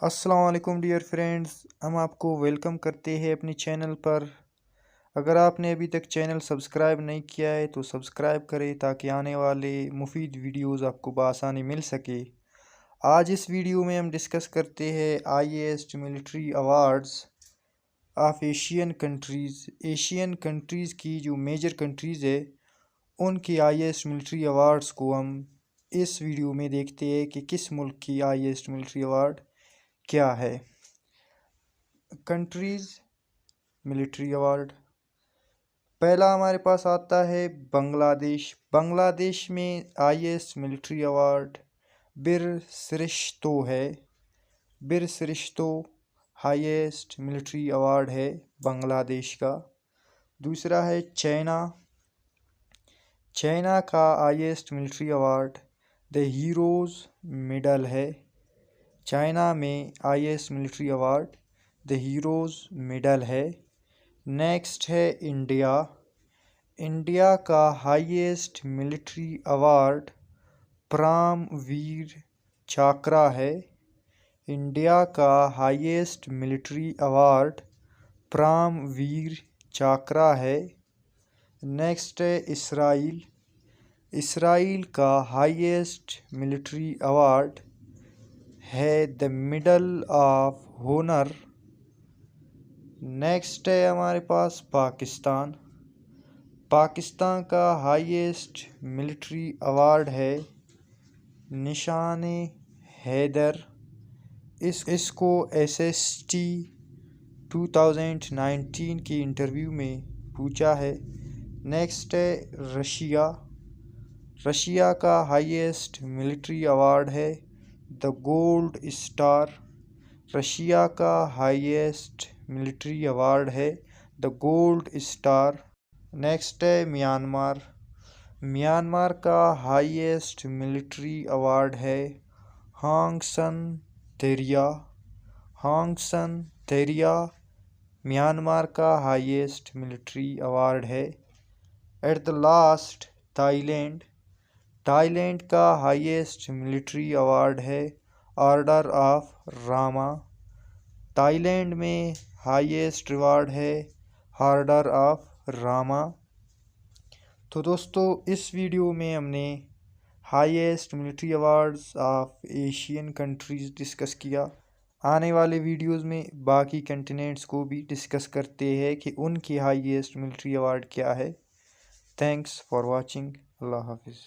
अस्सलाम वालेकुम dear friends, हम आपको वेलकम करते हैं अपनी चैनल पर। अगर आपने अभी तक चैनल सब्सक्राइब नहीं किया है तो सब्सक्राइब करें ताकि आने वाले मुफीद वीडियोस आपको बआसानी मिल सके। आज इस वीडियो में हम डिस्कस करते हैं highest military awards of Asian countries. Asian countries की जो मेजर कंट्रीज़ है उनकी हाईएस्ट मिलिट्री अवार्ड्स को हम इस वीडियो में देखते हैं कि किस मुल्क की हाईएस्ट मिलिट्री अवार्ड क्या है। कंट्रीज़ मिलिट्री अवार्ड, पहला हमारे पास आता है बांग्लादेश। बांग्लादेश में हाईएस्ट मिलिट्री अवार्ड बिर सरिश्तो है। बिर सरिश्तो हाईएस्ट मिलिट्री अवार्ड है बांग्लादेश का। दूसरा है चाइना। चाइना का highest military award the heroes medal है। चाइना में highest military award the heroes medal है। नेक्स्ट है इंडिया। इंडिया का हाईएस्ट मिलिट्री अवार्ड परम वीर चक्र है। इंडिया का हाईएस्ट मिलिट्री अवार्ड परम वीर चक्र है। नेक्स्ट है इसराइल। इसराइल का हाईएस्ट मिलिट्री अवार्ड है the medal of honour. Next है हमारे पास पाकिस्तान। पाकिस्तान का हाईएस्ट मिलिट्री अवार्ड है निशान हैदर। इसको एसएसटी 2019 की इंटरव्यू में पूछा है। नेक्स्ट है रशिया। रशिया का हाईएस्ट मिलिट्री अवार्ड है द गोल्ड स्टार। रशिया का हाईएस्ट मिलिट्री अवार्ड है द गोल्ड स्टार। नेक्स्ट है म्यांमार। म्यांमार का हाईएस्ट मिलिट्री अवार्ड है आंग सान तेरिया। आंग सान तेरिया म्यांमार का हाईएस्ट मिलिट्री अवार्ड है। At the last Thailand. Thailand का हाईएस्ट मिलिट्री अवार्ड है ऑर्डर ऑफ रामा। थाईलैंड में हाईएस्ट अवार्ड है ऑर्डर ऑफ रामा। तो दोस्तों, इस वीडियो में हमने highest military awards of Asian countries discuss किया। आने वाले वीडियोस में बाकी कंटिनेंट्स को भी डिस्कस करते हैं कि उनकी हाईएस्ट मिलिट्री अवार्ड क्या है। Thanks for watching. अल्लाह हाफिज़।